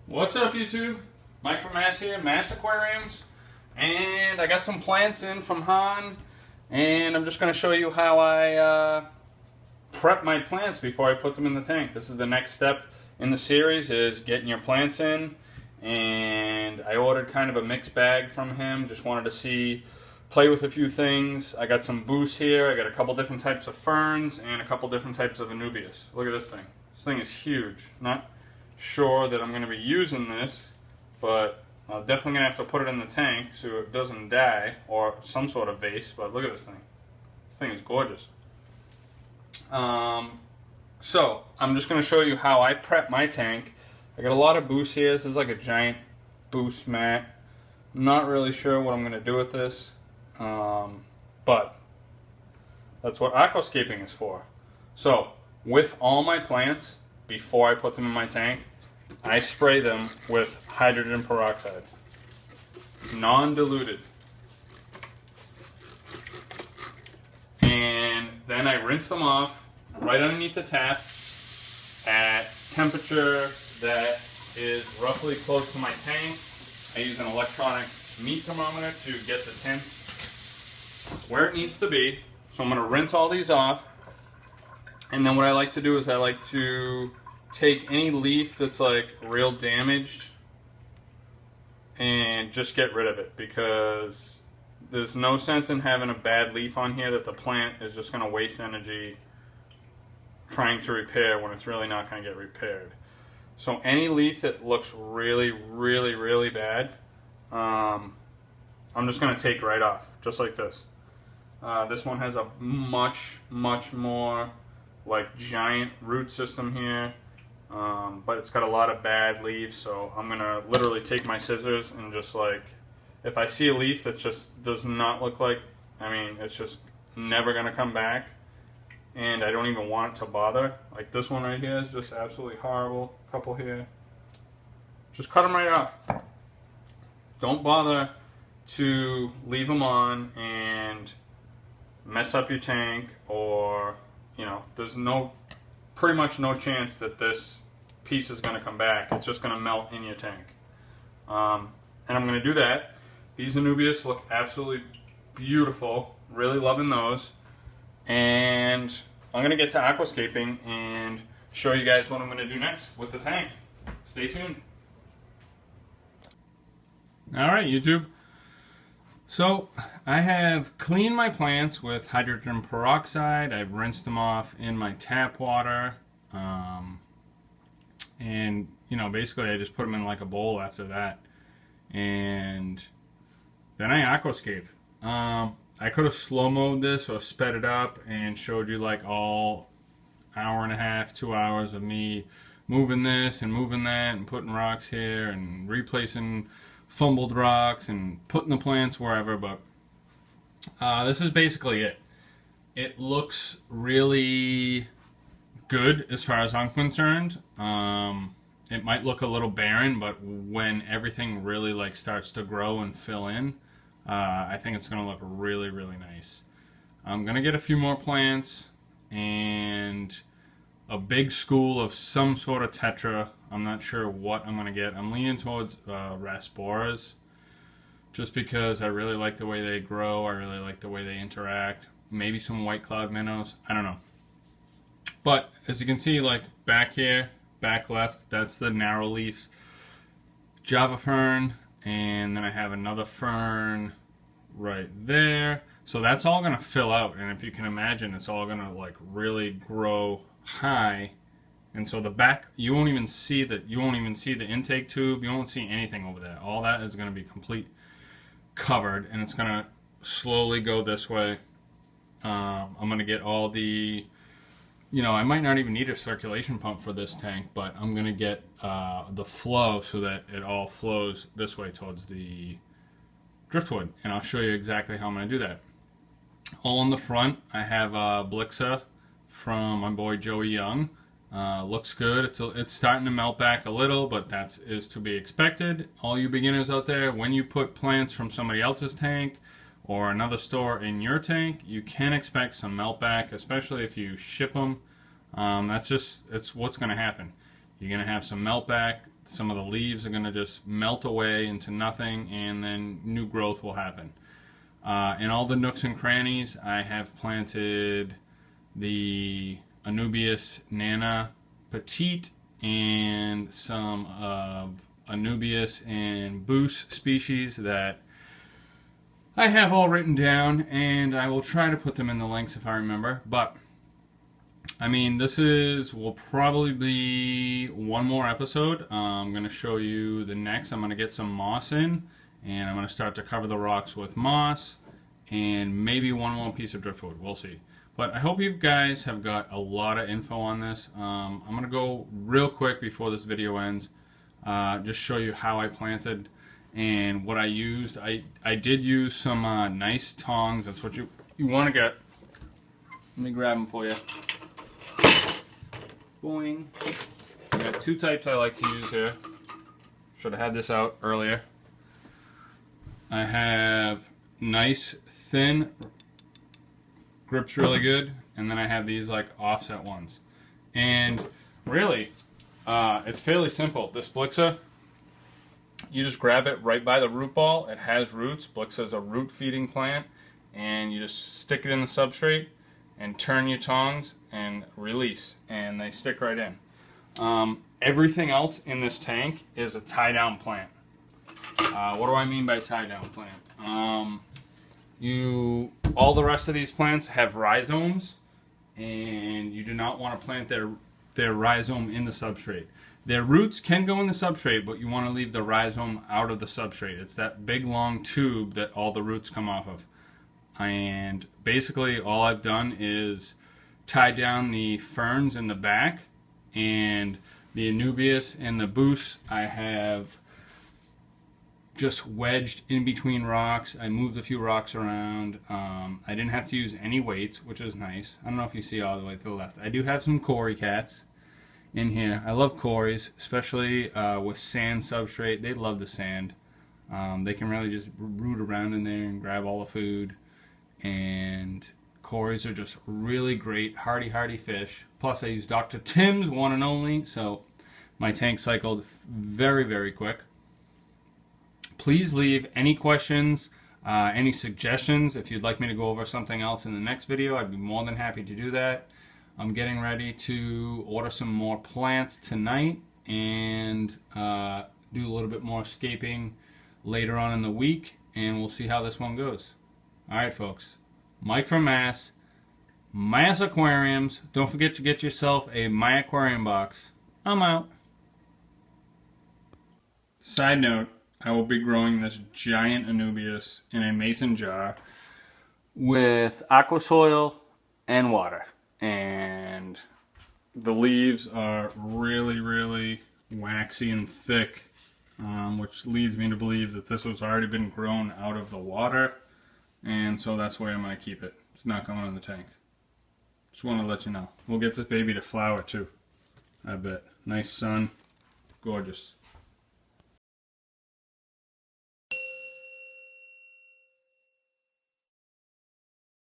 What's up, YouTube? Mike from Mass here, Mass Aquariums, and I got some plants in from Han, and I'm just going to show you how I prep my plants before I put them in the tank. This is the next step in the series, is getting your plants in, and I ordered kind of a mixed bag from him. Just wanted to play with a few things. I got some boosts here. I got a couple different types of ferns and a couple different types of anubias. Look at this thing. This thing is huge. Not sure that I'm going to be using this, but I'm definitely going to have to put it in the tank so it doesn't die, or some sort of vase. But look at this thing. This thing is gorgeous. So I'm just going to show you how I prep my tank. I got a lot of boost here. This is like a giant boost mat. I'm not really sure what I'm going to do with this, but that's what aquascaping is for. So with all my plants, before I put them in my tank, I spray them with hydrogen peroxide, non-diluted. And then I rinse them off right underneath the tap at temperature that is roughly close to my tank. I use an electronic meat thermometer to get the temp where it needs to be. So I'm going to rinse all these off. And then what I like to do is I like to take any leaf that's like real damaged and just get rid of it, because there's no sense in having a bad leaf on here that the plant is just going to waste energy trying to repair when it's really not going to get repaired. So any leaf that looks really, really, really bad, I'm just going to take right off, just like this. This one has a much more like giant root system here, but it's got a lot of bad leaves, so I'm gonna literally take my scissors and just, like, if I see a leaf that just does not look like, I mean, it's just never gonna come back, and I don't even want it to bother, like this one right here is just absolutely horrible. Couple here, just cut them right off. Don't bother to leave them on and mess up your tank, or you know, there's pretty much no chance that this piece is going to come back. It's just going to melt in your tank. And I'm going to do that. These anubias look absolutely beautiful. Really loving those. And I'm going to get to aquascaping and show you guys what I'm going to do next with the tank. Stay tuned. Alright, YouTube. So I have cleaned my plants with hydrogen peroxide. I've rinsed them off in my tap water, and you know, basically I just put them in like a bowl after that, and then I aquascape. I could have slow-moed this or sped it up and showed you like all hour and a half, 2 hours of me moving this and moving that and putting rocks here and replacing fumbled rocks and putting the plants wherever, but this is basically it. It looks really good as far as I'm concerned. It might look a little barren, but when everything really like starts to grow and fill in, I think it's going to look really, really nice. I'm going to get a few more plants and a big school of some sort of tetra. I'm not sure what I'm going to get. I'm leaning towards rasporas, just because I really like the way they grow. I really like the way they interact. Maybe some white cloud minnows. I don't know. But as you can see, like back here, back left, that's the narrow leaf Java fern. And then I have another fern right there. So that's all going to fill out. And if you can imagine, it's all going to like really grow high. And so the back, you won't even see the intake tube. You won't see anything over there. All that is going to be complete covered, and it's going to slowly go this way. I'm going to get all the, you know, I might not even need a circulation pump for this tank, but I'm going to get the flow so that it all flows this way towards the driftwood, and I'll show you exactly how I'm going to do that. All in the front, I have Blixa from my boy Joey Young. Looks good. It's starting to melt back a little, but that is to be expected. All you beginners out there, when you put plants from somebody else's tank or another store in your tank, you can expect some melt back, especially if you ship them. It's what's going to happen. You're going to have some melt back. some of the leaves are going to just melt away into nothing, and then new growth will happen. In all the nooks and crannies, I have planted the Anubias Nana Petite and some of Anubias and Boos species that I have all written down, and I will try to put them in the links if I remember. But I mean, will probably be one more episode. I'm going to show you the next. I'm going to get some moss in, and I'm going to start to cover the rocks with moss, and maybe one more piece of driftwood. We'll see. But I hope you guys have got a lot of info on this. I'm going to go real quick before this video ends. Just show you how I planted and what I used. I did use some nice tongs. That's what you want to get. Let me grab them for you. Boing. I got two types I like to use here. Should have had this out earlier. I have nice thin, grips really good, and then I have these like offset ones. And really, it's fairly simple. This Blixa, you just grab it right by the root ball. It has roots. Blixa is a root feeding plant, and you just stick it in the substrate and turn your tongs and release, and they stick right in. Everything else in this tank is a tie-down plant. What do I mean by tie-down plant? All the rest of these plants have rhizomes, and you do not want to plant their rhizome in the substrate. Their roots can go in the substrate, but you want to leave the rhizome out of the substrate. It's that big long tube that all the roots come off of. And basically all I've done is tie down the ferns in the back, and the Anubias and the Boos I have just wedged in between rocks. I moved a few rocks around. I didn't have to use any weights, which is nice. I don't know if you see all the way to the left. I do have some Cory cats in here. I love Corys, especially with sand substrate. They love the sand. They can really just root around in there and grab all the food. And Corys are just really great, hardy fish. Plus I use Dr. Tim's one and only, so my tank cycled very, very quick. Please leave any questions, any suggestions. If you'd like me to go over something else in the next video, I'd be more than happy to do that. I'm getting ready to order some more plants tonight and do a little bit more scaping later on in the week, and we'll see how this one goes. Alright folks, Mike from Mass Aquariums. Don't forget to get yourself a My Aquarium Box. I'm out. Side note, I will be growing this giant Anubias in a mason jar with aqua soil and water. And the leaves are really, really waxy and thick, which leads me to believe that this has already been grown out of the water. And so that's where I'm going to keep it. It's not going in the tank. Just want to let you know. We'll get this baby to flower too, I bet. Nice sun. Gorgeous.